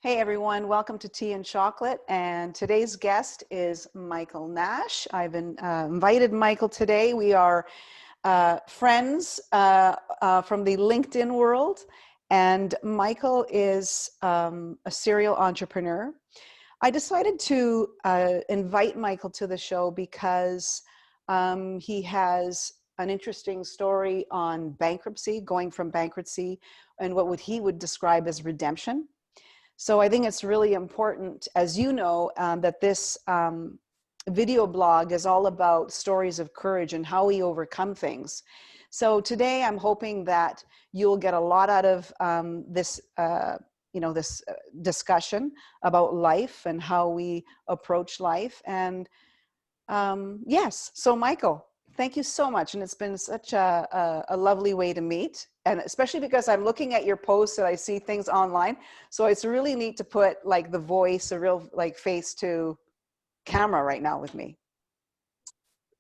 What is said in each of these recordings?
Hey everyone, welcome to Tea and Chocolate. And today's guest is Michael Nash. I've invited Michael today. We are friends from the LinkedIn world. And Michael is a serial entrepreneur. I decided to invite Michael to the show because he has an interesting story on bankruptcy, going from bankruptcy and what he would describe as redemption. So I think it's really important, as you know, that this video blog is all about stories of courage and how we overcome things. So today I'm hoping that you'll get a lot out of this discussion about life and how we approach life. And yes, so Michael, thank you so much. And it's been such a lovely way to meet. And especially because I'm looking at your posts and I see things online. So it's really neat to put like the voice, a real like face to camera right now with me.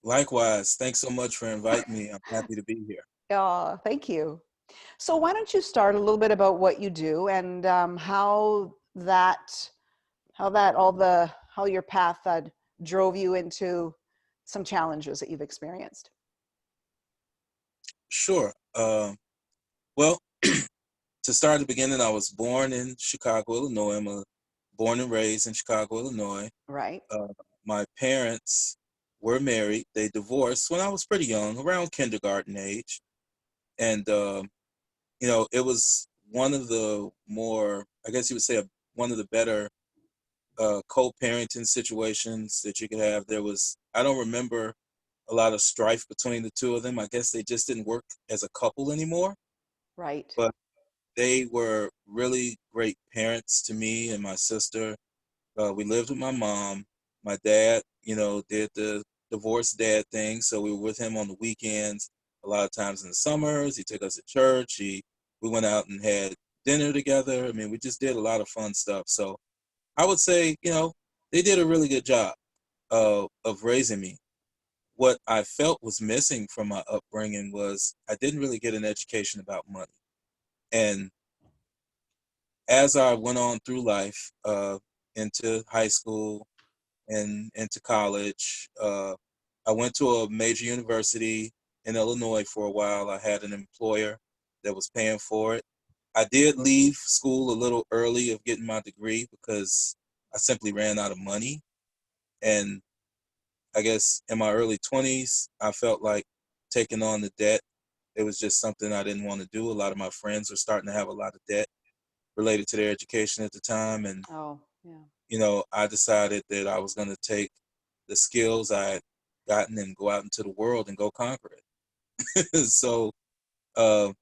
Likewise, thanks so much for inviting me. I'm happy to be here. Thank you. So why don't you start a little bit about what you do and how your path drove you into some challenges that you've experienced. Sure. Well, to start at the beginning, I was born in Chicago, Illinois. I'm born and raised in Chicago, Illinois. Right. My parents were married. They divorced when I was pretty young, around kindergarten age. And, it was one of the more, I guess you would say, one of the better co-parenting situations that you could have. I don't remember a lot of strife between the two of them. I guess they just didn't work as a couple anymore, Right. but they were really great parents to me and my sister. We lived with my mom. My dad, did the divorced dad thing. So we were with him on the weekends, a lot of times in the summers. He took us to church. We went out and had dinner together. I mean, we just did a lot of fun stuff. So I would say, they did a really good job of raising me. What I felt was missing from my upbringing was I didn't really get an education about money. And as I went on through life, into high school and into college, I went to a major university in Illinois for a while. I had an employer that was paying for it. I did leave school a little early of getting my degree because I simply ran out of money. And I guess in my early 20s, I felt like taking on the debt, it was just something I didn't want to do. A lot of my friends were starting to have a lot of debt related to their education at the time. And, Oh, yeah. I decided that I was going to take the skills I had gotten and go out into the world and go conquer it. So uh,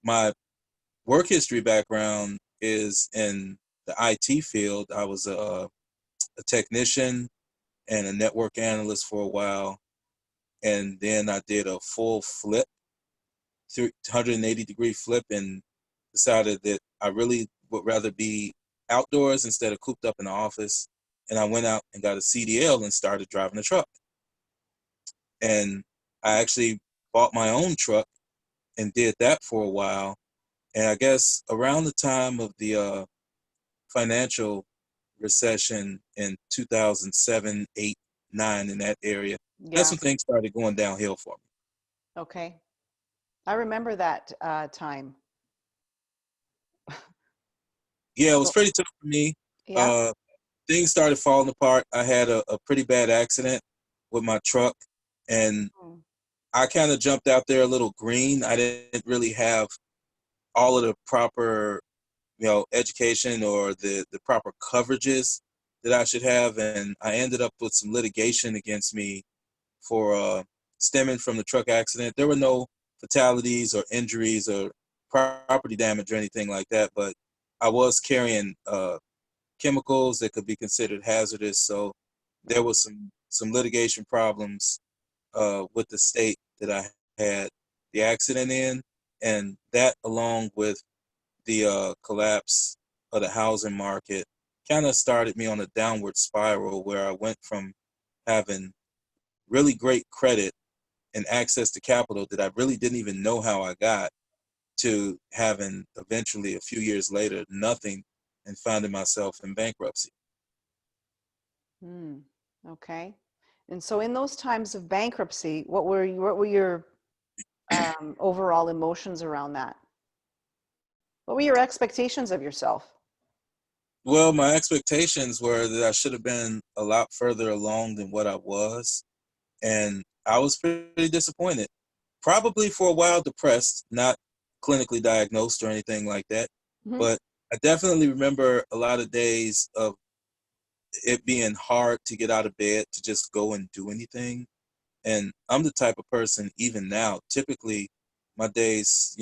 my work history background is in the IT field. I was a technician and a network analyst for a while. And then I did a full flip, 180-degree flip, and decided that I really would rather be outdoors instead of cooped up in the office. And I went out and got a CDL and started driving a truck. And I actually bought my own truck and did that for a while. And I guess around the time of the financial recession in 2007, 8, 9, in that area, that's Yeah. when things started going downhill for me. Okay. I remember that time. Yeah, it was So, pretty tough for me. yeah. Uh, Things started falling apart. I had a pretty bad accident with my truck, and Mm. I kind of jumped out there a little green. I didn't really have all of the proper, education or the proper coverages that I should have, and I ended up with some litigation against me for stemming from the truck accident. There were no fatalities or injuries or property damage or anything like that, but I was carrying chemicals that could be considered hazardous. So there Right. was some litigation problems with the state that I had the accident in, and that along with the collapse of the housing market kind of started me on a downward spiral where I went from having really great credit and access to capital that I really didn't even know how I got to having eventually a few years later nothing and finding myself in bankruptcy. Hmm. Okay. And so in those times of bankruptcy, what were your overall emotions around that? What were your expectations of yourself? Well, my expectations were that I should have been a lot further along than what I was, and I was pretty disappointed. Probably for a while depressed, not clinically diagnosed or anything like that, Hmm. but I definitely remember a lot of days of it being hard to get out of bed to just go and do anything. And I'm the type of person, even now, typically my days,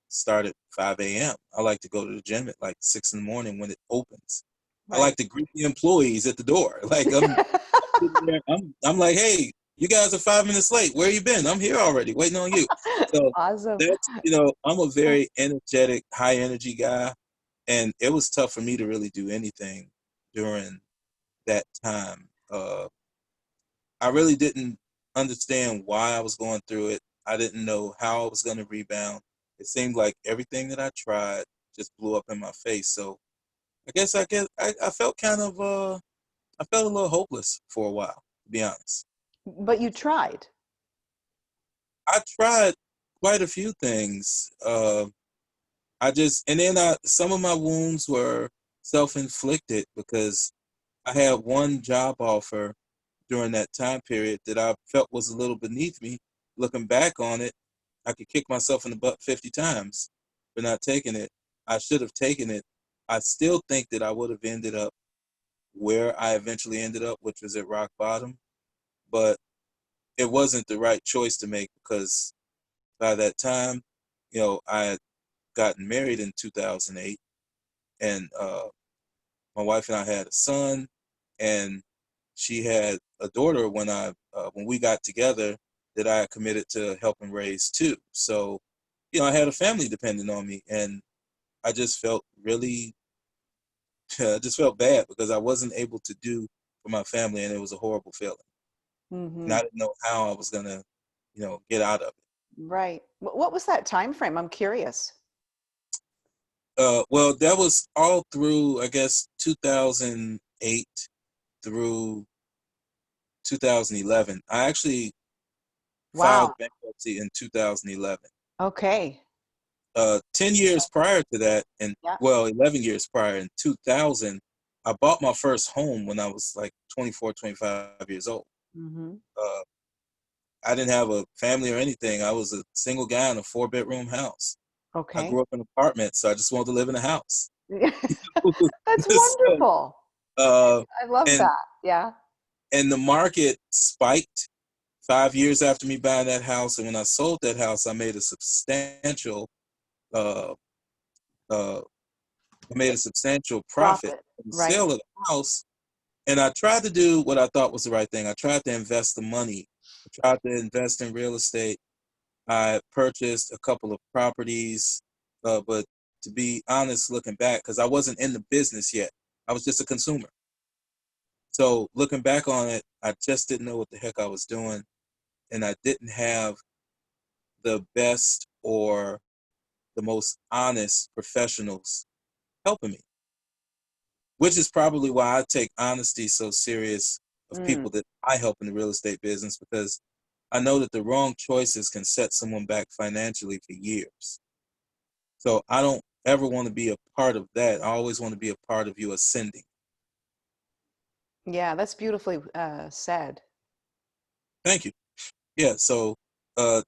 start at 5 a.m. I like to go to the gym at like 6 in the morning when it opens. I like Right. to greet the employees at the door. Like I'm sitting there, I'm like, hey, you guys are 5 minutes late. Where you been? I'm here already, waiting on you. So Awesome. that's, I'm a very energetic, high energy guy. And it was tough for me to really do anything during that time. I really didn't understand why I was going through it. I didn't know how I was going to rebound. It seemed like everything that I tried just blew up in my face. So I felt I felt a little hopeless for a while, to be honest. But you tried. I tried quite a few things. And then some of my wounds were self-inflicted because I had one job offer during that time period that I felt was a little beneath me. Looking back on it, I could kick myself in the butt 50 times for not taking it. I should have taken it. I still think that I would have ended up where I eventually ended up, which was at rock bottom, but it wasn't the right choice to make because by that time, I had gotten married in 2008, and my wife and I had a son, and she had a daughter when we got together that I committed to helping raise too. So, I had a family depending on me, and I just felt really, I just felt bad because I wasn't able to do for my family, and it was a horrible feeling, and Hmm. I didn't know how I was gonna, get out of it. Right. What was that time frame? I'm curious. Well, that was all through, I guess, 2008 through 2011. I actually filed Wow. bankruptcy in 2011. Okay. 10 years prior to that, and Yeah. well, 11 years prior in 2000, I bought my first home when I was like 24, 25 years old. Hmm. Uh, I didn't have a family or anything. I was a single guy in a 4-bedroom house. I Okay. grew up in an apartment, so I just wanted to live in a house. That's So, wonderful. uh, I love and that. Yeah. and the market spiked 5 years after me buying that house. And when I sold that house, uh, uh, I made a substantial profit Profit. from the Right. sale of the house. And I tried to do what I thought was the right thing. I tried to invest the money. I tried to invest in real estate. I purchased a couple of properties, but to be honest, looking back, because I wasn't in the business yet, I was just a consumer. So looking back on it, I just didn't know what the heck I was doing, and I didn't have the best or the most honest professionals helping me, which is probably why I take honesty so serious of Mm. people that I help in the real estate business, because I know that the wrong choices can set someone back financially for years. So I don't ever want to be a part of that. I always want to be a part of you ascending. Yeah, that's beautifully said. Thank you. Yeah, so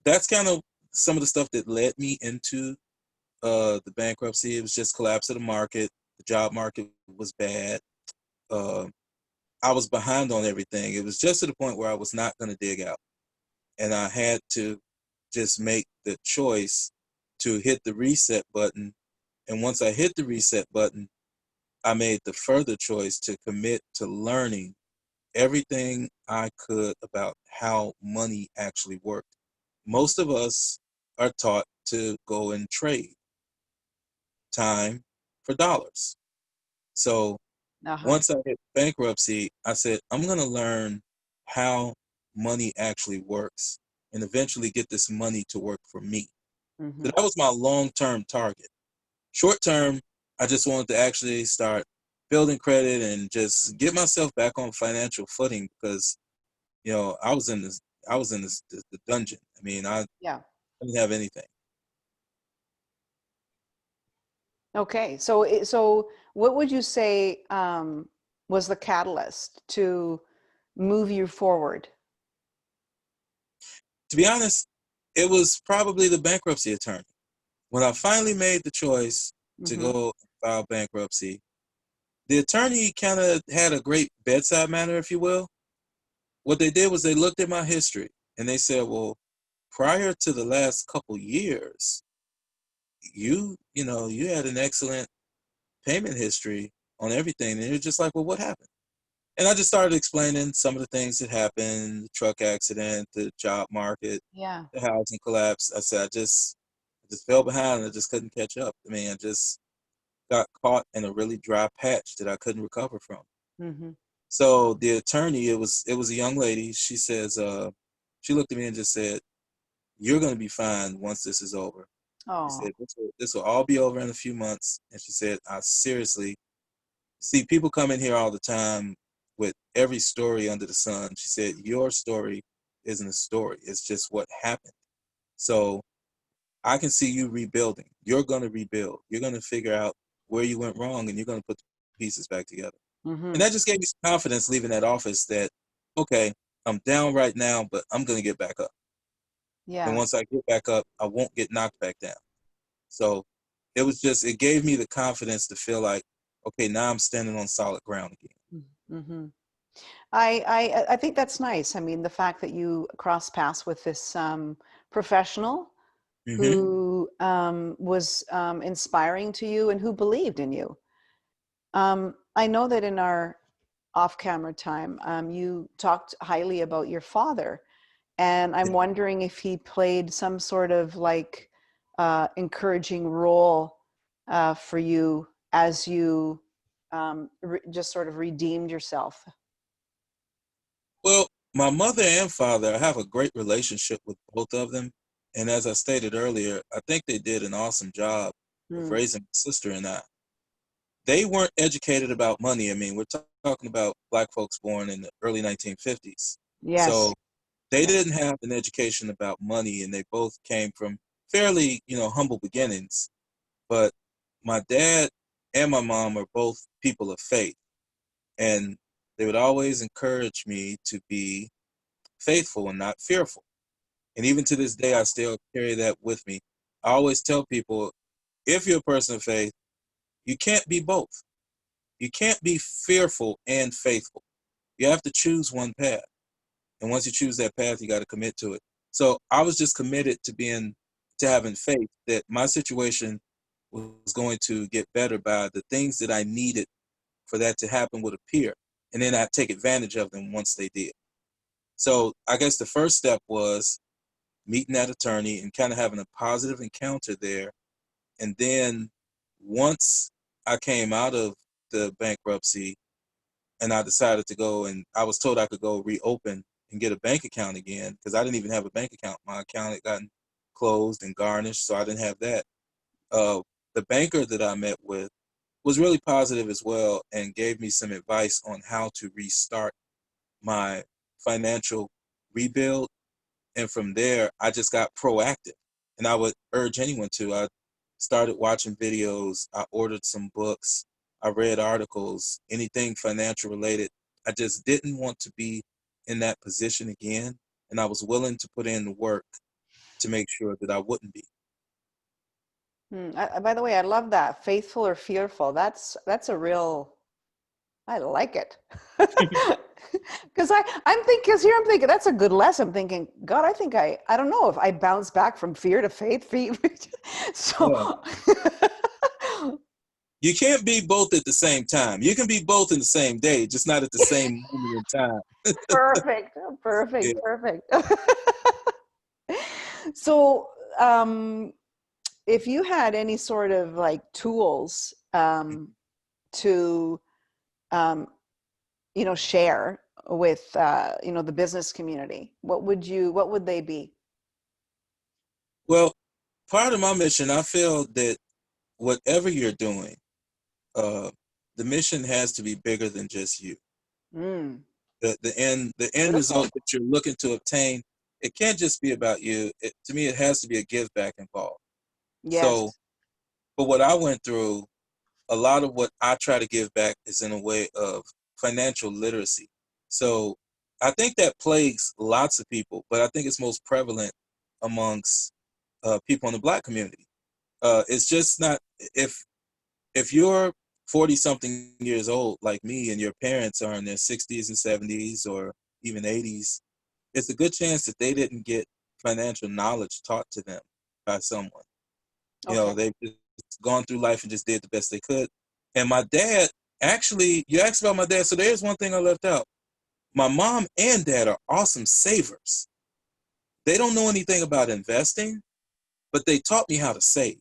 that's kind of some of the stuff that led me into the bankruptcy. It was just collapse of the market. The job market was bad. Uh, I was behind on everything. It was just to the point where I was not going to dig out. And I had to just make the choice to hit the reset button. And once I hit the reset button, I made the further choice to commit to learning everything I could about how money actually worked. Most of us are taught to go and trade time for dollars. So Uh-huh. once I hit bankruptcy, I said, I'm going to learn how money actually works and eventually get this money to work for me. So Hmm. that was my long term target. Short term, I just wanted to actually start building credit and just get myself back on financial footing because, I was in the dungeon. I mean, I Yeah. didn't have anything. Okay. So what would you say was the catalyst to move you forward? To be honest, it was probably the bankruptcy attorney. When I finally made the choice to Mm-hmm. go file bankruptcy, the attorney kind of had a great bedside manner, if you will. What they did was they looked at my history and they said, well, prior to the last couple years, you had an excellent payment history on everything. And it was just like, well, what happened? And I just started explaining some of the things that happened, the truck accident, the job market, Yeah. the housing collapse. I said, I just fell behind and I just couldn't catch up. I mean, I just got caught in a really dry patch that I couldn't recover from. Mm-hmm. So the attorney, it was a young lady. She says, she looked at me and just said, "You're going to be fine once this is over." She Oh, said, "This will all be over in a few months." And she said, "I seriously see people come in here all the time with every story under the sun." She said, "Your story isn't a story. It's just what happened. So I can see you rebuilding. You're going to rebuild. You're going to figure out where you went wrong and you're going to put the pieces back together." And mm-hmm. that just gave me some confidence leaving that office that, okay, I'm down right now, but I'm going to get back up. And Yeah. once I get back up, I won't get knocked back down. So it gave me the confidence to feel like, okay, now I'm standing on solid ground again. Mm-hmm. I think that's nice. I mean, the fact that you cross paths with this professional Hmm. who was inspiring to you and who believed in you. I know that in our off-camera time, you talked highly about your father, and I'm wondering if he played some sort of like encouraging role for you as you just sort of redeemed yourself. Well, my mother and father, I have a great relationship with both of them. And as I stated earlier, I think they did an awesome job of Mm. raising my sister and I. They weren't educated about money. I mean, we're talking about black folks born in the early 1950s. Yes. So they Yeah. didn't have an education about money, and they both came from fairly, humble beginnings. But my dad and my mom are both people of faith, and they would always encourage me to be faithful and not fearful. And even to this day, I still carry that with me. I always tell people, if you're a person of faith, you can't be both. You can't be fearful and faithful. You have to choose one path. And once you choose that path, you got to commit to it. So I was just committed to having faith that my situation was going to get better by the things that I needed for that to happen would appear. And then I'd take advantage of them once they did. So I guess the first step was meeting that attorney and kind of having a positive encounter there. And then once I came out of the bankruptcy, and I decided to go, and I was told I could go reopen and get a bank account again because I didn't even have a bank account. My account had gotten closed and garnished, so I didn't have that. Uh, the banker that I met with was really positive as well and gave me some advice on how to restart my financial rebuild. And from there, I just got proactive. And I would urge anyone to. I started watching videos, I ordered some books, I read articles, anything financial related. I just didn't want to be in that position again. And I was willing to put in the work to make sure that I wouldn't be. By the way, I love that. Faithful or fearful. That's a real. I like it. Because I'm thinking, because here I'm thinking that's a good lesson. I'm thinking, God, I think I don't know if I bounce back from fear to faith. Yeah. So You can't be both at the same time. You can be both in the same day, just not at the same moment in time. perfect, Yeah. perfect, perfect. So, if you had any sort of like tools to um, share with the business community, what would they be? Well, part of my mission, I feel that whatever you're doing, uh, the mission has to be bigger than just you. Mm, The end beautiful. result that you're looking to obtain, it can't just be about you. To me, it has to be a give back involved. So, Yes. for what I went through, a lot of what I try to give back is in a way of financial literacy. So I think that plagues lots of people, but I think it's most prevalent amongst people in the Black community. It's just not, if you're 40 something years old like me and your parents are in their 60s and 70s or even 80s, it's a good chance that they didn't get financial knowledge taught to them by someone. Okay. They've just gone through life and just did the best they could. And my dad, actually, you asked about my dad, so there's one thing I left out. My mom and dad are awesome savers. They don't know anything about investing, but they taught me how to save.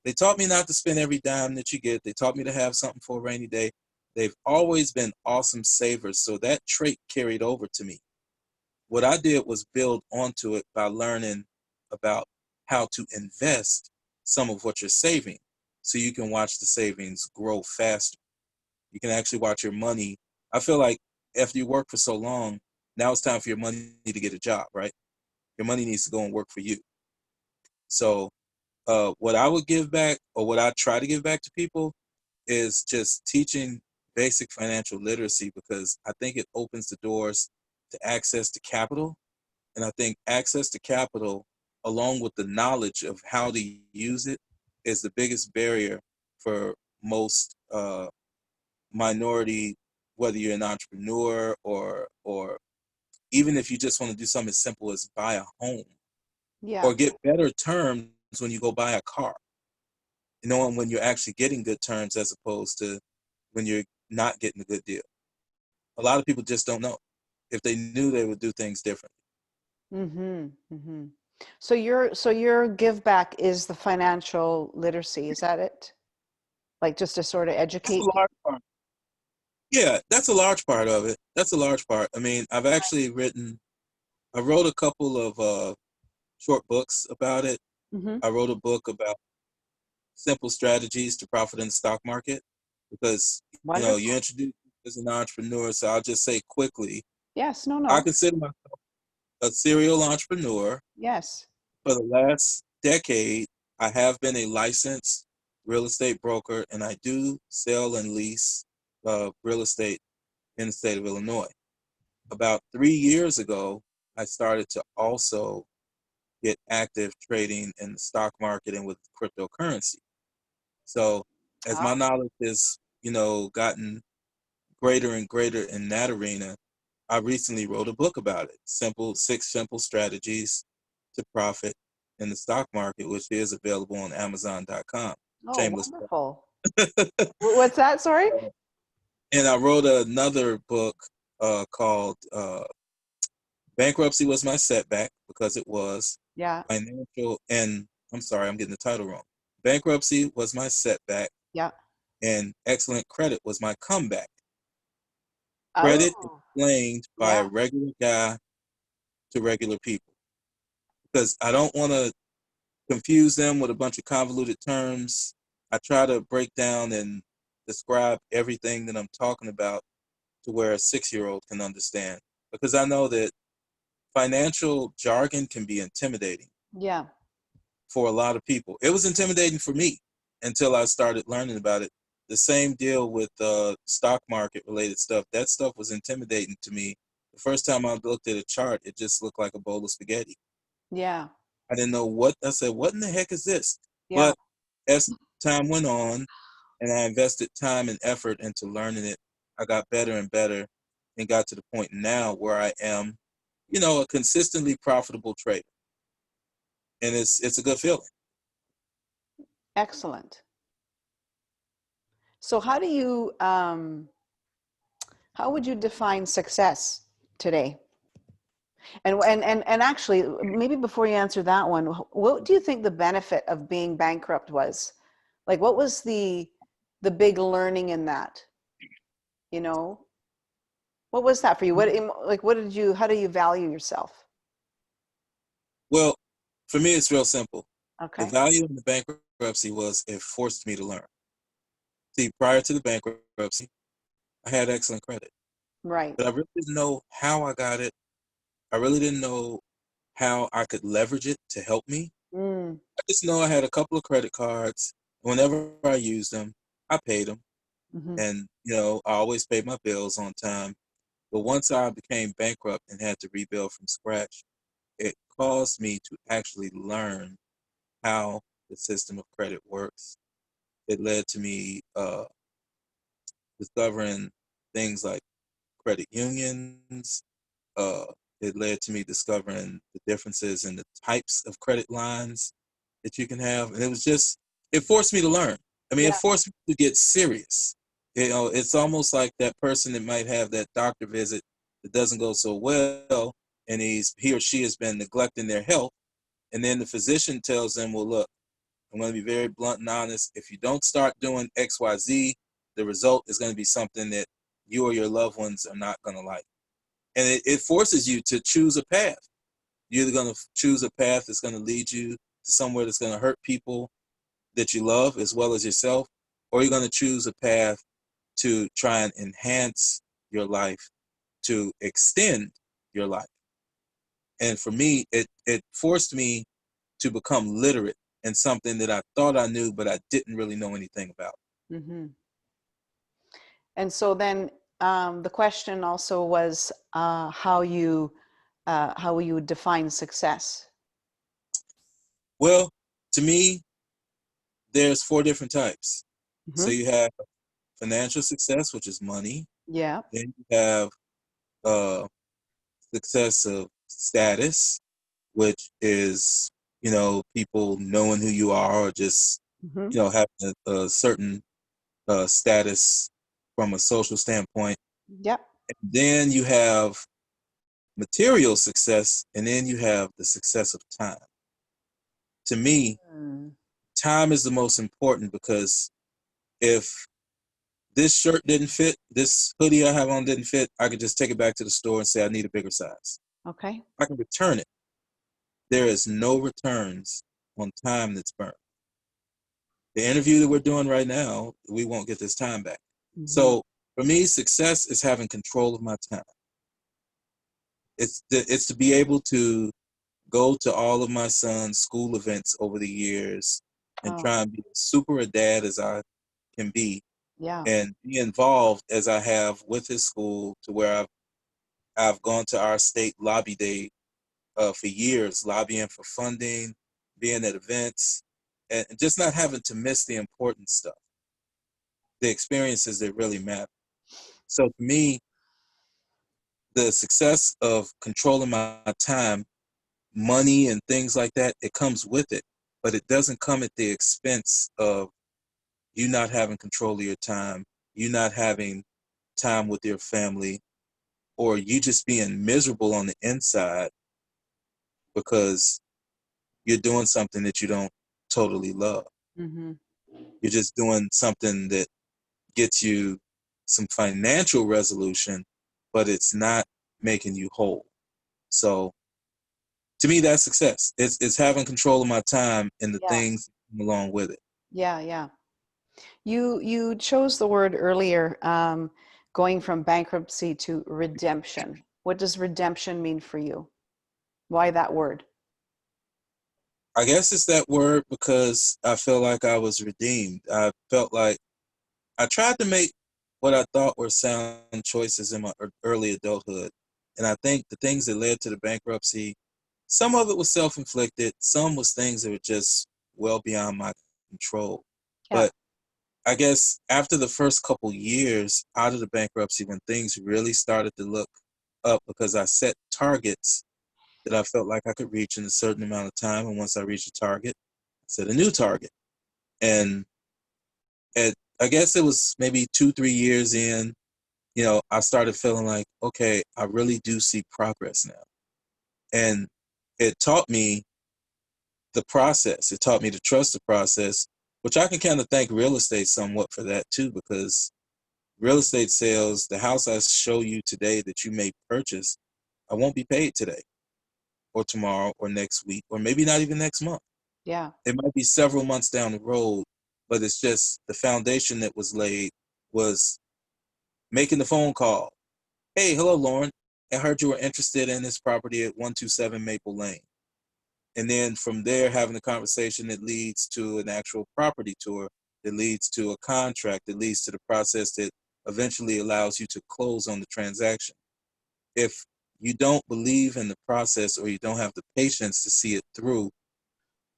They taught me not to spend every dime that you get. They taught me to have something for a rainy day. They've always been awesome savers, so that trait carried over to me. What I did was build onto it by learning about how to invest some of what you're saving so you can watch the savings grow faster. You can actually watch your money. I feel like after you work for so long, now it's time for your money to get a job, right? Your money needs to go and work for you. So, what I would give back, or what I try to give back to people, is just teaching basic financial literacy, because I think it opens the doors to access to capital. And I think access to capital, along with the knowledge of how to use it, is the biggest barrier for most minority, whether you're an entrepreneur or even if you just want to do something as simple as buy a home Yeah. or get better terms when you go buy a car. Knowing when you're actually getting good terms as opposed to when you're not getting a good deal. A lot of people just don't know. If they knew, they would do things differently. Mm-hmm. Mm-hmm. So your give back is the financial literacy, is that it? Like just to sort of That's a educate large people? part. Yeah, that's a large part of it. That's a large part. I mean, I wrote a couple of short books about it. Mm-hmm. I wrote a book about simple strategies to profit in the stock market, because you Wonderful. introduce me as an entrepreneur. So I'll just say quickly, Yes, no, I no. consider myself a serial entrepreneur. Yes. For the last decade, I have been a licensed real estate broker, and I do sell and lease real estate in the state of Illinois. About 3 years ago, I started to also get active trading in the stock market and with cryptocurrency. So as Ah, my knowledge has, gotten greater and greater in that arena, I recently wrote a book about it. Six simple strategies to profit in the stock market, which is available on Amazon.com. oh, Shameless wonderful. plug. What's that? Sorry? And I wrote another book called Bankruptcy Was My Setback, because it was Yeah. financial, and I'm sorry, I'm getting the title wrong. Bankruptcy was my setback, Yeah. and excellent credit was my comeback. Credit Oh, explained by a yeah. regular guy to regular people, because I don't want to confuse them with a bunch of convoluted terms. I try to break down and describe everything that I'm talking about to where a 6-year-old can understand, because I know that financial jargon can be intimidating Yeah. for a lot of people. It was intimidating for me until I started learning about it. The same deal with stock market related stuff. That stuff was intimidating to me. The first time I looked at a chart, it just looked like a bowl of spaghetti. Yeah. I didn't know what, I said, what in the heck is this? Yeah. But as time went on and I invested time and effort into learning it, I got better and better and got to the point now where I am, a consistently profitable trader. And it's a good feeling. Excellent. So how would you define success today? And actually, maybe before you answer that one, what do you think the benefit of being bankrupt was? Like, what was the big learning in that? You know, what was that for you? What did you? How do you value yourself? Well, for me, it's real simple. The Okay. value in the bankruptcy was it forced me to learn. See, prior to the bankruptcy, I had excellent credit, Right. but I really didn't know how I got it. I really didn't know how I could leverage it to help me. Mm. I just know I had a couple of credit cards. Whenever I used them, I paid them, Hmm. and I always paid my bills on time. But once I became bankrupt and had to rebuild from scratch, it caused me to actually learn how the system of credit works. It led to me discovering things like credit unions. Uh, it led to me discovering the differences in the types of credit lines that you can have. And it forced me to learn. I mean, it Yeah. forced me to get serious. It's almost like that person that might have that doctor visit that doesn't go so well, and he or she has been neglecting their health. And then the physician tells them, well, look, I'm going to be very blunt and honest. If you don't start doing XYZ, the result is going to be something that you or your loved ones are not going to like. And it forces you to choose a path. You're either going to choose a path that's going to lead you to somewhere that's going to hurt people that you love as well as yourself, or you're going to choose a path to try and enhance your life, to extend your life. And for me, it forced me to become literate in something that I thought I knew, but I didn't really know anything about. Hmm. And so then the question also was how you define success. Well, to me, there's four different types. So Hmm. you have financial success, which is money. Yeah. Then you have uh, success of status, which is, people knowing who you are or just, Hmm. having a certain status from a social standpoint. Yep. Then you have material success, and then you have the success of time. To me, Mm. time is the most important because if this shirt didn't fit, this hoodie I have on didn't fit, I could just take it back to the store and say I need a bigger size. Okay. I can return it. There is no returns on time that's burned. The interview that we're doing right now, we won't get this time back. Hmm. So for me, success is having control of my time. It's to be able to go to all of my son's school events over the years and Oh, try and be as super a dad as I can be yeah. and be involved as I have with his school to where I've gone to our state lobby day for years, lobbying for funding, being at events, and just not having to miss the important stuff, the experiences that really matter. So to me, the success of controlling my time, money and things like that, it comes with it, but it doesn't come at the expense of you not having control of your time, you not having time with your family, or you just being miserable on the inside because you're doing something that you don't totally love. Hmm. You're just doing something that gets you some financial resolution, but it's not making you whole. So to me, that's success. It's having control of my time and the Yeah. things along with it. Yeah. Yeah. You chose the word earlier, going from bankruptcy to redemption. What does redemption mean for you? Why that word? I guess it's that word because I feel like I was redeemed. I felt like I tried to make what I thought were sound choices in my early adulthood. And I think the things that led to the bankruptcy, some of it was self inflicted, some was things that were just well beyond my control. Yeah. But I guess after the first couple years out of the bankruptcy, when things really started to look up because I set targets that I felt like I could reach in a certain amount of time. And once I reached a target, I set a new target. And I guess it was maybe 2, 3 years in, I started feeling like, okay, I really do see progress now. And it taught me the process. It taught me to trust the process, which I can kind of thank real estate somewhat for that too, because real estate sales, the house I show you today that you may purchase, I won't be paid today or tomorrow or next week or maybe not even next month. Yeah. It might be several months down the road but it's just the foundation that was laid was making the phone call. Hey, hello, Lauren. I heard you were interested in this property at 127 Maple Lane. And then from there, having a conversation that leads to an actual property tour, that leads to a contract, that leads to the process that eventually allows you to close on the transaction. If you don't believe in the process, or you don't have the patience to see it through,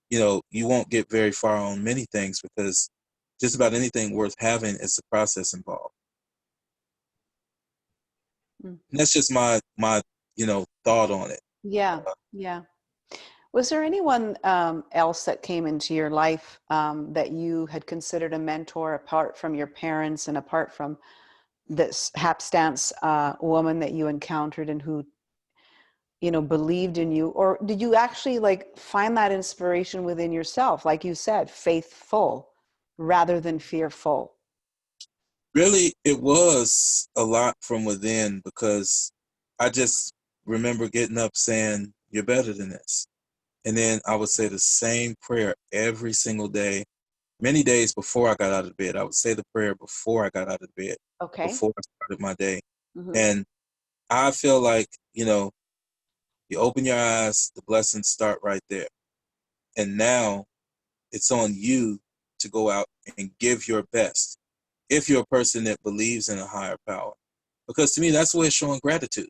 you won't get very far on many things, because just about anything worth having is the process involved. Mm. And that's just my thought on it. Yeah, yeah. Was there anyone else that came into your life that you had considered a mentor, apart from your parents and apart from this hapstance woman that you encountered and who, believed in you? Or did you actually like find that inspiration within yourself? Like you said, faithful rather than fearful. Really, it was a lot from within, because I just remember getting up saying, "You're better than this." And then I would say the same prayer every single day. Many days before I got out of bed, I would say the prayer before I got out of bed, Okay. before I started my day. Mm-hmm. And I feel like, you open your eyes, the blessings start right there. And now it's on you to go out and give your best, if you're a person that believes in a higher power. Because to me, that's where it's showing gratitude.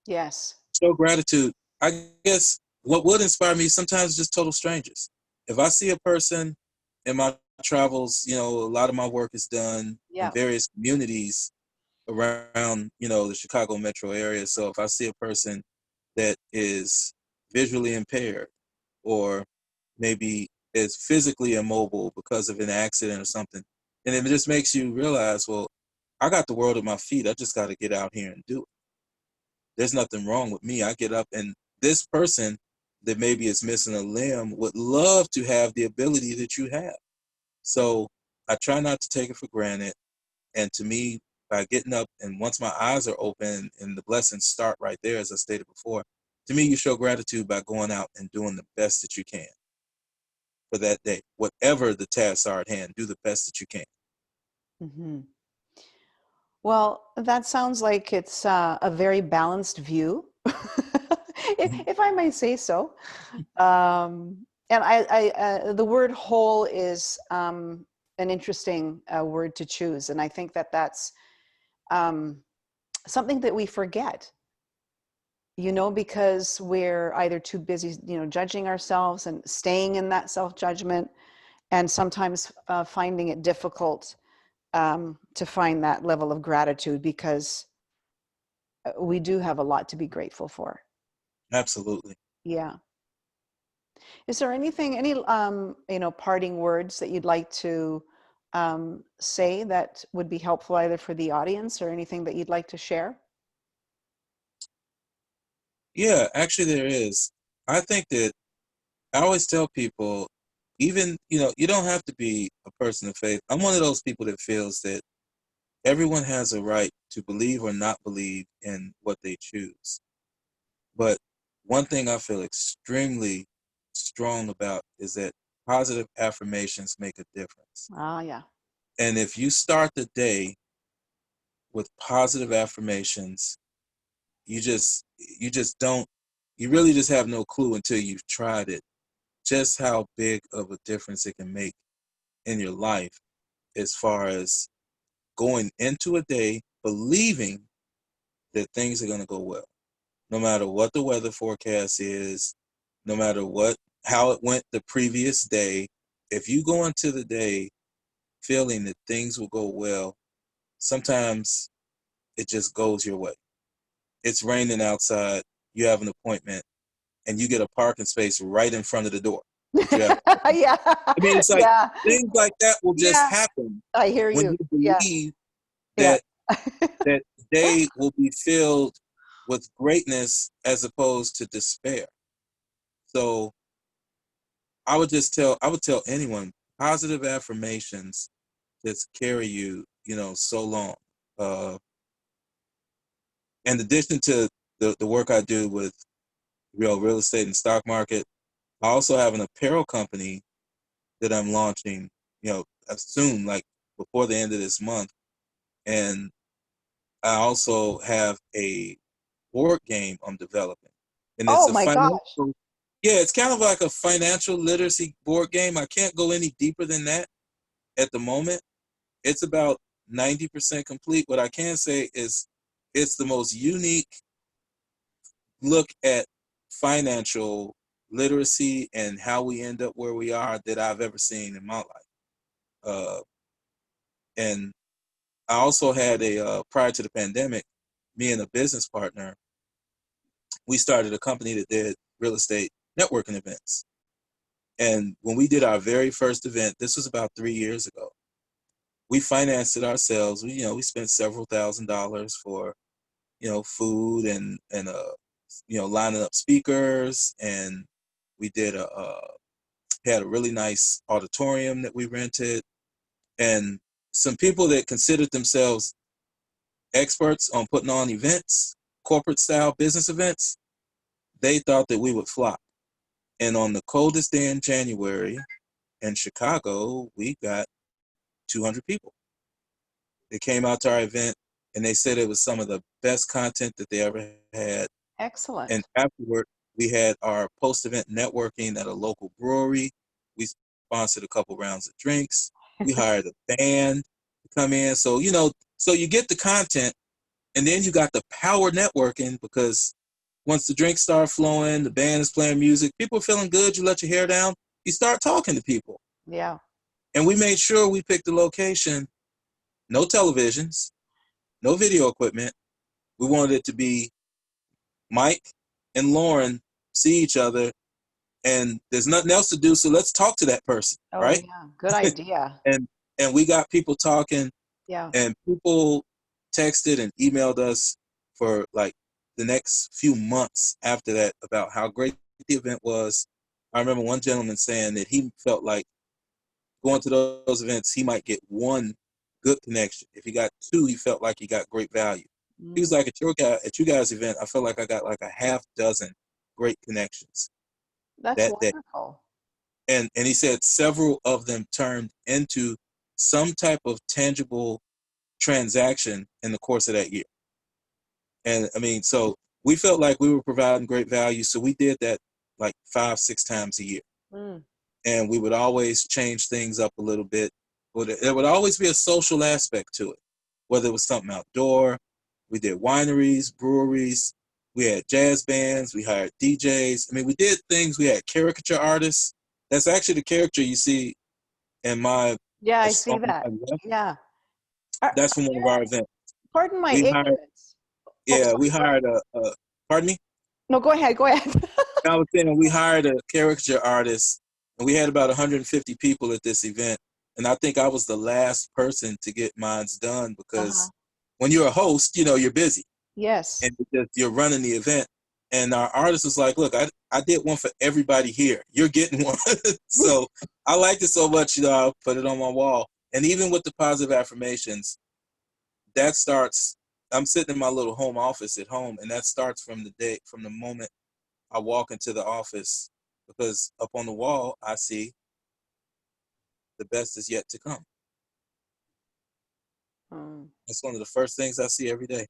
Yes. Show gratitude. I guess what would inspire me sometimes is just total strangers. If I see a person in my travels, a lot of my work is done in Yeah. various communities around, the Chicago metro area. So if I see a person that is visually impaired, or maybe is physically immobile because of an accident or something, and it just makes you realize, well, I got the world at my feet. I just got to get out here and do it. There's nothing wrong with me. I get up, and this person that maybe is missing a limb would love to have the ability that you have. So I try not to take it for granted. And to me, by getting up, and once my eyes are open and the blessings start right there, as I stated before, to me, you show gratitude by going out and doing the best that you can for that day. Whatever the tasks are at hand, do the best that you can. Mm-hmm. Well, that sounds like it's a very balanced view, if I may say so. And the word whole is an interesting word to choose. And I think that that's um, something that we forget, because we're either too busy, judging ourselves and staying in that self-judgment, and sometimes finding it difficult to find that level of gratitude, because we do have a lot to be grateful for. Absolutely. Yeah. Is there any parting words that you'd like to say that would be helpful either for the audience, or anything that you'd like to share? Yeah, actually, there is. I think that I always tell people, even, you don't have to be a person of faith. I'm one of those people that feels that everyone has a right to believe or not believe in what they choose. But one thing I feel extremely strong about is that positive affirmations make a difference. Ah, yeah. And if you start the day with positive affirmations, you just don't, you really just have no clue until you've tried it, just how big of a difference it can make in your life, as far as going into a day believing that things are going to go well, no matter what the weather forecast is, no matter how it went the previous day. If you go into the day feeling that things will go well, sometimes it just goes your way. It's raining outside, you have an appointment, and you get a parking space right in front of the door that you have. Yeah. I mean, it's like Yeah. things like that will just Yeah. happen I hear when you. you Yeah. believe Yeah. that that day will be filled with greatness as opposed to despair. So I would tell anyone, positive affirmations just carry you, so long. Uh, in addition to the work I do with real estate and stock market, I also have an apparel company that I'm launching. soon, like before the end of this month. And I also have a board game I'm developing, and it's Oh a my gosh. financial. Yeah, it's kind of like a financial literacy board game. I can't go any deeper than that at the moment. It's about 90% complete. What I can say is it's the most unique look at financial literacy and how we end up where we are that I've ever seen in my life. Uh, and I also had prior to the pandemic, me and a business partner, we started a company that did real estate networking events. And when we did our very first event, this was about 3 years ago, we financed it ourselves. We spent several $1,000s for, food and lining up speakers. And we had a really nice auditorium that we rented. And some people that considered themselves experts on putting on events, corporate style business events, they thought that we would flop. And on the coldest day in January in Chicago, we got 200 people. They came out to our event and they said it was some of the best content that they ever had. And Excellent. afterward, we had our post-event networking at a local brewery. We sponsored a couple rounds of drinks. We hired a band to come in. So you get the content, and then you got the power networking, because once the drinks start flowing, the band is playing music, people are feeling good, you let your hair down, you start talking to people. Yeah. And we made sure we picked a location, no televisions, no video equipment. We wanted it to be Mike and Lauren see each other, and there's nothing else to do, so let's talk to that person, Oh right? yeah. Good idea. And we got people talking, Yeah. and people texted and emailed us for like the next few months after that about how great the event was. I remember one gentleman saying that he felt like going to those events, he might get one good connection. If he got two, he felt like he got great value. He was Mm, like, at you guys' event, I felt like I got like a half dozen great connections that's that day. wonderful. And he said several of them turned into some type of tangible transaction in the course of that year. And I mean, so we felt like we were providing great value. So we did that like 5, 6 times a year. Mm, And we would always change things up a little bit. But there would always be a social aspect to it, whether it was something outdoor. We did wineries, breweries. We had jazz bands. We hired DJs. I mean, we did things. We had caricature artists. That's actually the character you see in my yeah, I on see that. my left. Yeah. That's from one of our events. Pardon my We hired, ignorance. Oh, yeah, sorry. we Go ahead. hired a pardon me? No, go ahead. Go ahead. I was saying we hired a caricature artist, and we had about 150 people at this event. And I think I was the last person to get mine's done, Uh-huh. because when you're a host, you're busy Yes. and you're running the event. And our artist was like, "Look, I did one for everybody here. You're getting one." So I liked it so much, I put it on my wall. And even with the positive affirmations, that starts. I'm sitting in my little home office at home, and that starts from the moment I walk into the office, because up on the wall, I see the best is yet to come. Mm. That's one of the first things I see every day.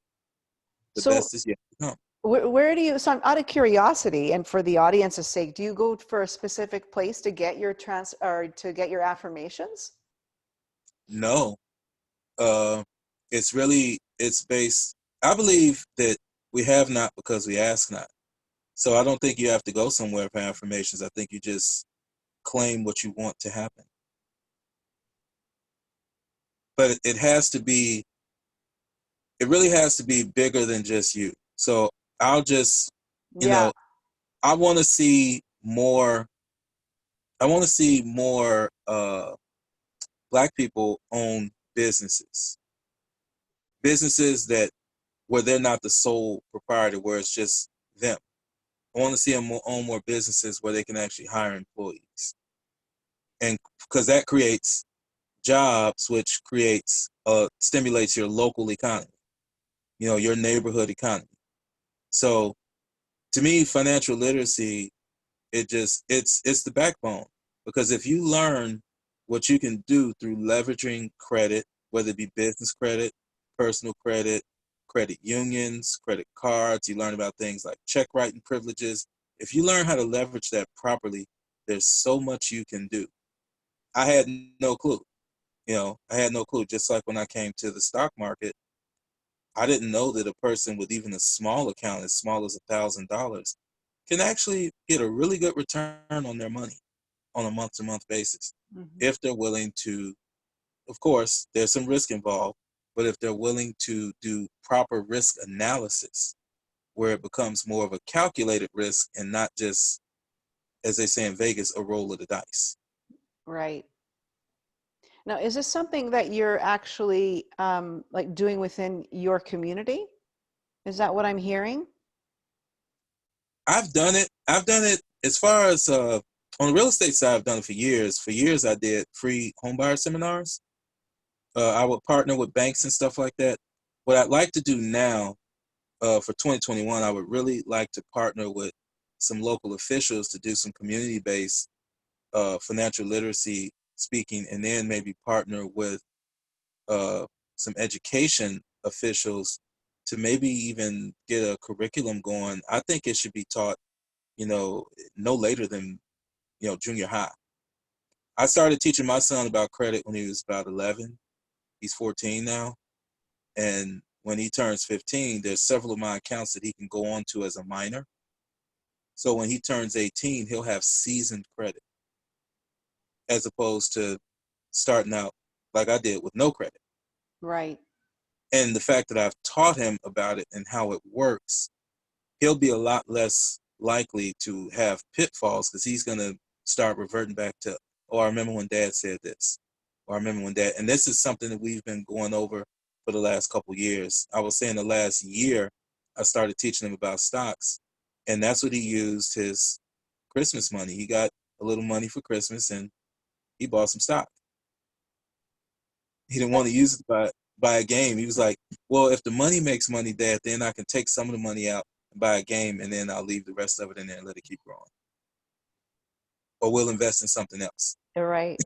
The So best is yet to come. where do you, so I'm out of curiosity and for the audience's sake, do you go for a specific place to get your or to get your affirmations? No, uh, it's based. I believe that we have not because we ask not. So I don't think you have to go somewhere for affirmations. I think you just claim what you want to happen. But it has to be, it really has to be bigger than just you. So I'll just, you Yeah. know, I want to see more. I want to see more Black people own businesses that where they're not the sole proprietor, where it's just them. I want to see them own more businesses where they can actually hire employees, and because that creates jobs, which creates stimulates your local economy, your neighborhood economy. So to me, financial literacy, it's the backbone, because if you learn what you can do through leveraging credit, whether it be business credit, personal credit, credit unions, credit cards. You learn about things like check writing privileges. If you learn how to leverage that properly, there's so much you can do. I had no clue. I had no clue. Just like when I came to the stock market, I didn't know that a person with even a small account, as small as $1,000, can actually get a really good return on their money on a month-to-month basis Mhm. if they're willing to. Of course, there's some risk involved, but if they're willing to do proper risk analysis, where it becomes more of a calculated risk and not just, as they say in Vegas, a roll of the dice. Right. Now, is this something that you're actually like doing within your community? Is that what I'm hearing? I've done it. I've done it as far as on the real estate side. I've done it for years. For years, I did free homebuyer seminars. I would partner with banks and stuff like that. What I'd like to do now, for 2021, I would really like to partner with some local officials to do some community-based financial literacy speaking, and then maybe partner with uh, some education officials to maybe even get a curriculum going. I think it should be taught, you know, no later than, junior high. I started teaching my son about credit when he was about 11. He's 14 now. And when he turns 15, there's several of my accounts that he can go on to as a minor. So when he turns 18, he'll have seasoned credit as opposed to starting out like I did with no credit. Right. And the fact that I've taught him about it and how it works, he'll be a lot less likely to have pitfalls because he's going to start reverting back to, oh, I remember when dad said this, or I remember when dad, and this is something that we've been going over for the last couple years. I was saying the last year, I started teaching him about stocks, and that's what he used his Christmas money. He got a little money for Christmas and he bought some stock. He didn't want to That's use it to buy a game. He was like, well, if the money makes money, dad, then I can take some of the money out and buy a game, and then I'll leave the rest of it in there and let it keep growing. Or we'll invest in something else. right.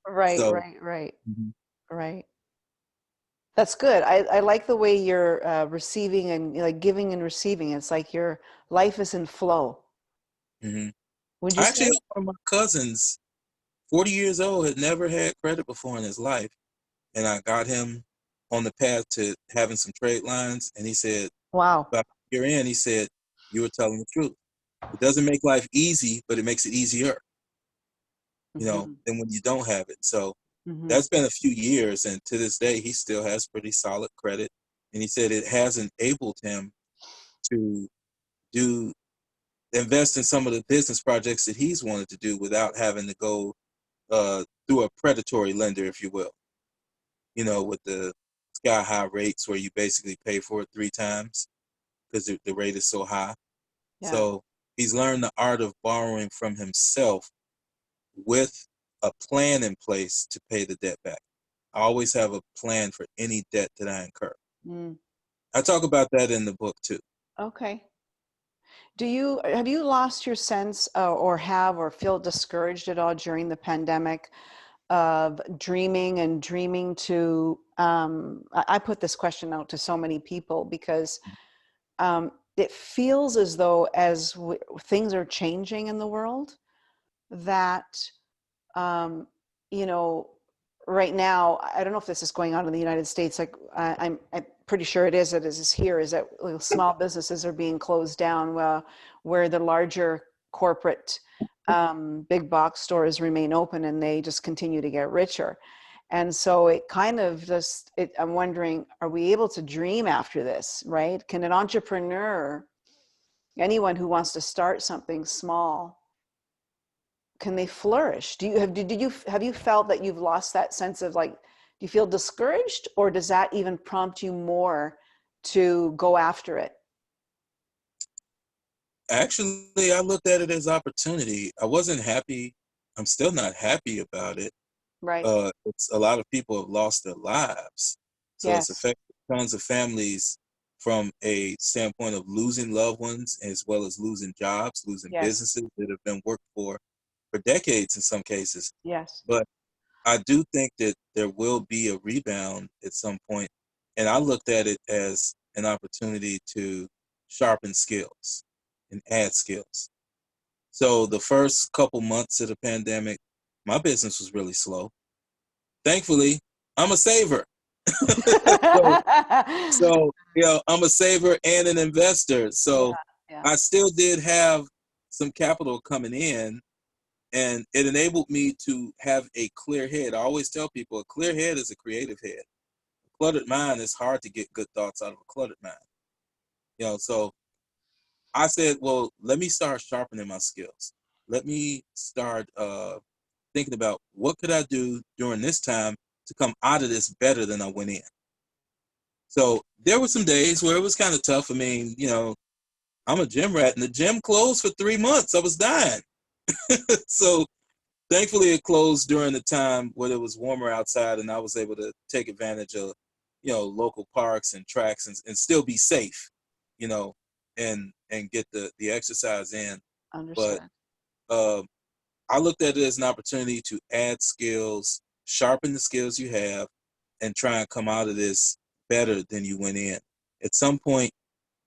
Right, So, right, right, mhm, right. That's good. I like the way you're receiving and like giving and receiving. It's like your life is in flow. mhm. Would you I actually say? had one of my cousins, 40 years old, had never had credit before in his life. And I got him on the path to having some trade lines. And he said, Wow. about a year in, he said, you were telling the truth. It doesn't make life easy, but it makes it easier, Hmm. than when you don't have it. So Hmm. that's been a few years. And to this day, he still has pretty solid credit. And he said it has enabled him to do invest in some of the business projects that he's wanted to do without having to go through a predatory lender, if you will, with the sky high rates where you basically pay for it three times because the rate is so high. Yeah. So he's learned the art of borrowing from himself with a plan in place to pay the debt back. I always have a plan for any debt that I incur. Mm. I talk about that in the book too. Okay. Have you lost your sense or have or feel discouraged at all during the pandemic of dreaming and dreaming to, I put this question out to so many people because it feels as though things are changing in the world that um, you know, right now, I don't know if this is going on in the United States. Like I'm pretty sure it is. It is here. Is that small businesses are being closed down, where the larger corporate big box stores remain open and they just continue to get richer. And so it kind of I'm wondering, are we able to dream after this, right? Can an entrepreneur, anyone who wants to start something small, can they flourish? Have you felt that you've lost that sense of like, do you feel discouraged, or does that even prompt you more to go after it? Actually, I looked at it as opportunity. I wasn't happy. I'm still not happy about it. Right. It's a lot of people have lost their lives, so it's Yes. affected tons of families from a standpoint of losing loved ones as well as losing jobs, losing Yes. businesses that have been worked for decades in some cases. Yes. But I do think that there will be a rebound at some point, and I looked at it as an opportunity to sharpen skills and add skills. So the first couple months of the pandemic, my business was really slow. Thankfully, I'm a saver. so, I'm a saver and an investor. Yeah, So yeah, I still did have some capital coming in, and it enabled me to have a clear head. I always tell people a clear head is a creative head. A cluttered mind is hard to get good thoughts out of a cluttered mind. So I said, well, let me start sharpening my skills. Let me start thinking about what could I do during this time to come out of this better than I went in. So there were some days where it was kind of tough. I mean, I'm a gym rat, and the gym closed for 3 months. I was dying. So thankfully, it closed during the time when it was warmer outside, and I was able to take advantage of, local parks and tracks, and still be safe, you know, and get the exercise in. But understood. uh, I looked at it as an opportunity to add skills, sharpen the skills you have, and try and come out of this better than you went in. At some point,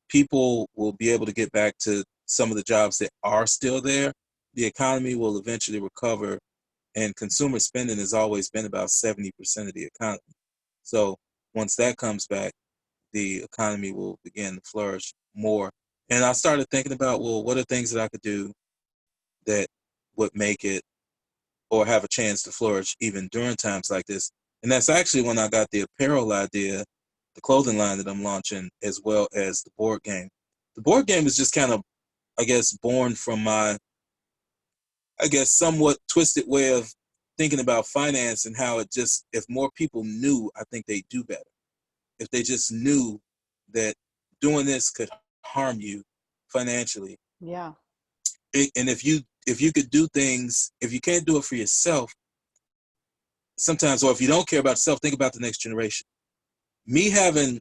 people will be able to get back to some of the jobs that are still there. The economy will eventually recover, and consumer spending has always been about 70% of the economy. So once that comes back, the economy will begin to flourish more. And I started thinking about, well, what are things that I could do that would make it or have a chance to flourish even during times like this? And that's actually when I got the apparel idea, the clothing line that I'm launching, as well as the board game. The board game is just kind of, I guess, born from my, somewhat twisted way of thinking about finance, and how it just, if more people knew, I think they do better. If they just knew that doing this could harm you financially, Yeah, and if you could do things, if you can't do it for yourself, sometimes, or if you don't care about yourself, think about the next generation. Me having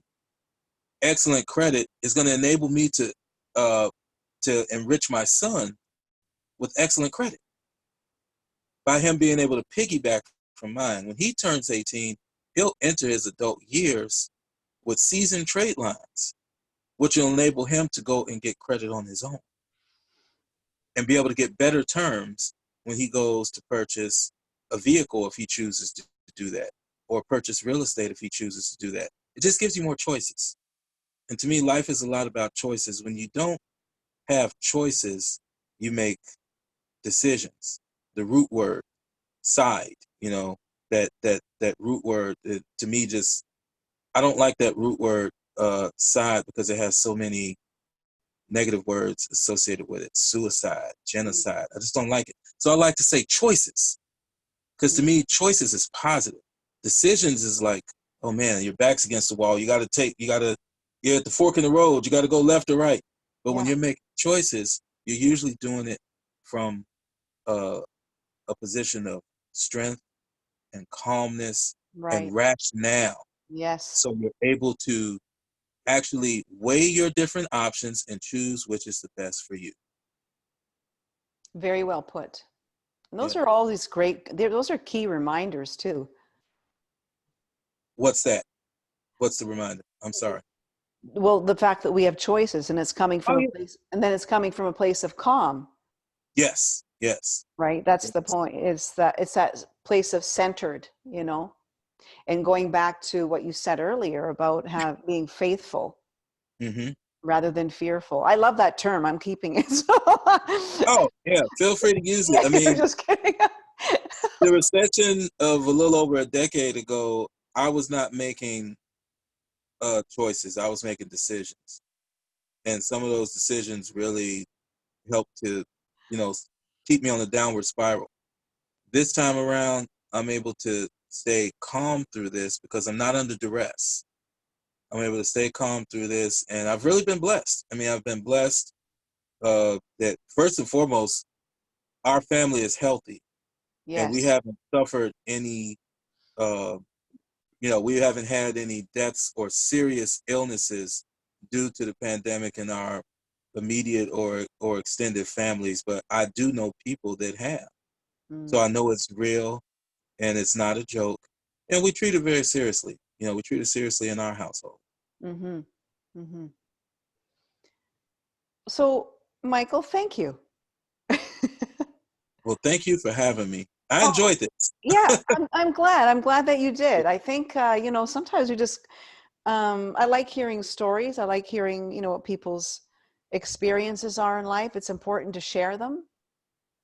excellent credit is going to enable me to enrich my son with excellent credit by him being able to piggyback from mine. When he turns 18, he'll enter his adult years with seasoned trade lines, which will enable him to go and get credit on his own and be able to get better terms when he goes to purchase a vehicle, if he chooses to do that, or purchase real estate if he chooses to do that. It just gives you more choices. And to me, life is a lot about choices. When you don't have choices, you make decisions. The root word, side, that root word, to me, just, I don't like that root word, side, because it has so many negative words associated with it: suicide, genocide. I just don't like it. So I like to say choices, because to me, choices is positive. Decisions is like, oh man, your back's against the wall. You're at the fork in the road. You got to go left or right. But when yeah, you're making choices, you're usually doing it from uh, a position of strength and calmness right. and rationale. Yes, So you're able to actually weigh your different options and choose which is the best for you. very well put. And those Yeah. are all these those are key reminders too. What's that? What's the reminder? I'm sorry. Well, the fact that we have choices and it's coming Oh from a yeah. place, and then it's coming from a place of calm, Yes. Yes. right? That's the Yes. point. It's that place of centered, and going back to what you said earlier about being faithful Mm-hmm. rather than fearful. I love that term. I'm keeping it. Oh yeah. Feel free to use it. I You're mean, just kidding. the recession of a little over a decade ago, I was not making choices. I was making decisions, and some of those decisions really helped to, you know, keep me on a downward spiral. This time around, I'm able to stay calm through this because I'm not under duress. I'm able to stay calm through this, and I've really been blessed. I mean, I've been blessed that first and foremost, our family is healthy, and we Yes. haven't suffered any. Uh, we haven't had any deaths or serious illnesses due to the pandemic in our immediate or extended families. But I do know people that have, so Mm, I know it's real. and it's not a joke. And we treat it very seriously. You know, we treat it seriously in our household. Mm-hmm. Mm-hmm. So, Michael, thank you. Well, thank you for having me. I Oh, enjoyed this. yeah, I'm glad. I'm glad that you did. I think, sometimes we just, I like hearing stories. I like hearing, what people's experiences are in life. It's important to share them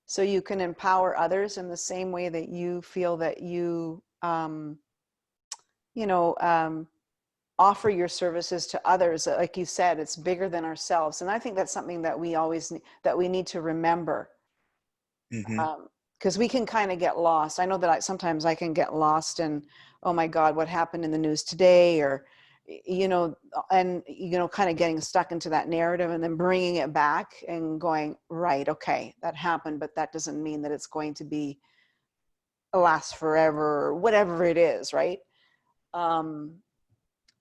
so you can empower others in the same way that you feel that you, you know, um, offer your services to others. Like you said, it's bigger than ourselves. And I think that's something that we always, that we need to remember. Hmm. Because we can kind of get lost. I know that sometimes I can get lost in, oh my God, what happened in the news today, or kind of getting stuck into that narrative, and then bringing it back and going, right, okay, that happened, but that doesn't mean that it's going to be last forever or whatever it is, right? Um,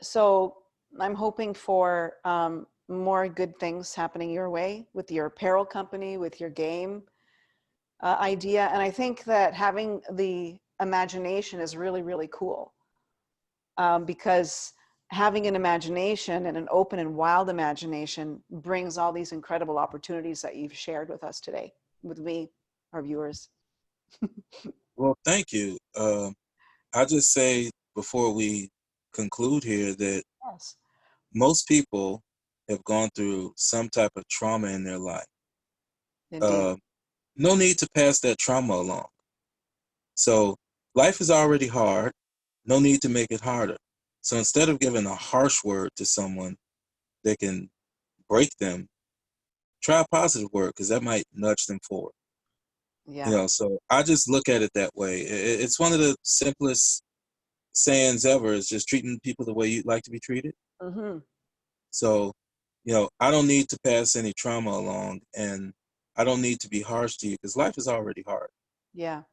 so I'm hoping for more good things happening your way with your apparel company, with your game idea. And I think that having the imagination is really, really cool, because having an imagination and an open and wild imagination brings all these incredible opportunities that you've shared with us today, with me, our viewers. Well, thank you. I just say before we conclude here that Yes, most people have gone through some type of trauma in their life. indeed. Uh, no need to pass that trauma along. So life is already hard. No need to make it harder. So instead of giving a harsh word to someone that can break them, try a positive word because that might nudge them forward. You Yeah. know, so I just look at it that way. It's one of the simplest sayings ever is just treating people the way you'd like to be treated. Mm-hmm. So, you know, I don't need to pass any trauma along and I don't need to be harsh to you because life is already hard. Yeah.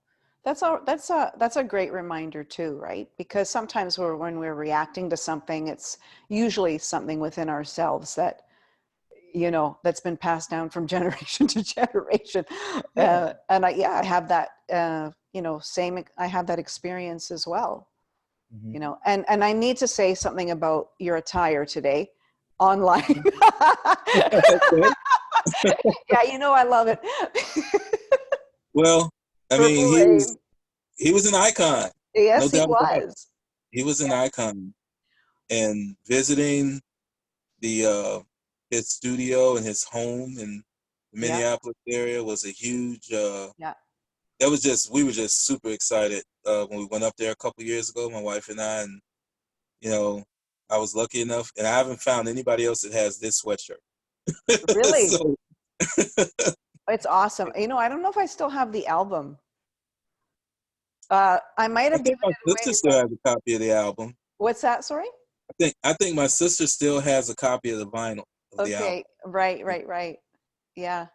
That's a great reminder too, right? Because sometimes when we're reacting to something, it's usually something within ourselves that, that's been passed down from generation to generation. Yeah. I have that, I have that experience as well, Hmm. and I need to say something about your attire today online. Okay. Yeah, I love it. Well, I mean, Purple Rain. he was an icon, no Yes, he doubt about it. was. He was an icon, and visiting the his studio and his home in the Yeah, Minneapolis area was a huge. yeah. That was just we were just super excited when we went up there a couple years ago, my wife and I, and you know, I was lucky enough, and I haven't found anybody else that has this sweatshirt. Really, So it's awesome. I don't know if I still have the album. I might I have think given my it sister away, still but has a copy of the album. what's that? Sorry. I think my sister still has a copy of the vinyl of the album. Okay, right, right, right. Yeah.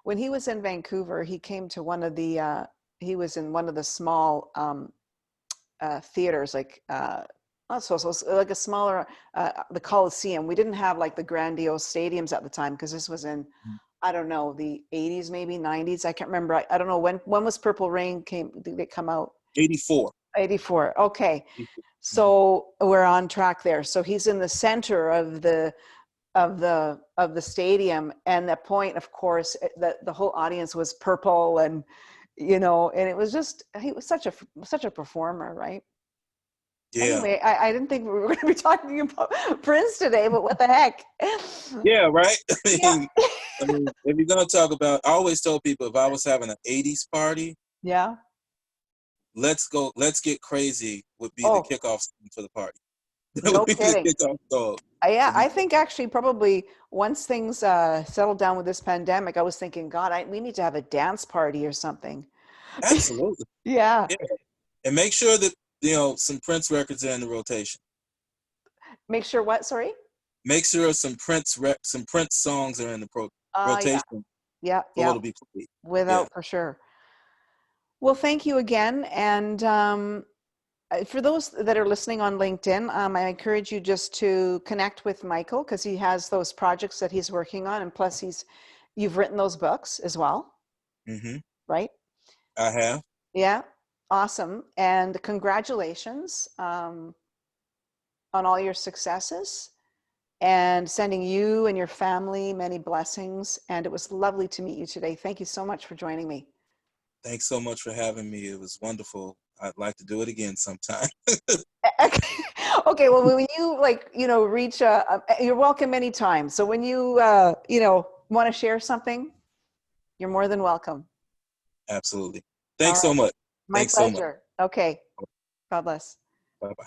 When he was in Vancouver, he came to he was in one of the small theaters, like not so like a smaller the Coliseum. We didn't have like the grandiose stadiums at the time because this was in, I don't know, the 80s, maybe 90s. I can't remember. I don't know when was Purple Rain did it come out? 84. 84. Okay. Mhm. So we're on track there. So he's in the center of the stadium, and the point, of course, the whole audience was purple, and it was just, he was such a performer, right? Yeah. Anyway, I didn't think we were going to be talking about Prince today, but what the heck? Yeah, right. Yeah, I mean, if you're gonna talk about, I always tell people if I was having an '80s party, yeah. let's go, let's get crazy would be the Oh, kickoff song for the party. That would no be the kidding. kickoff song. Yeah, Would be I think actually probably once things settled down with this pandemic, I was thinking, God, we need to have a dance party or something. absolutely. Yeah. Yeah, and make sure that some Prince records are in the rotation. Make sure what? Sorry. Make sure some Prince songs are in the Yeah, rotation yeah, for yeah. it to be played. Yeah. Without, for sure. Well, thank you again. And for those that are listening on LinkedIn, I encourage you just to connect with Michael because he has those projects that he's working on. And plus, you've written those books as well, Hmm. right? I have. Yeah. awesome. And congratulations on all your successes, and sending you and your family many blessings. And it was lovely to meet you today. Thank you so much for joining me. Thanks so much for having me. It was wonderful. I'd like to do it again sometime. Okay, well, when you reach you're welcome anytime. So when you want to share something, you're more than welcome. Absolutely. All Thanks so right. much. My Thanks so much. pleasure. Okay. God bless. Bye-bye.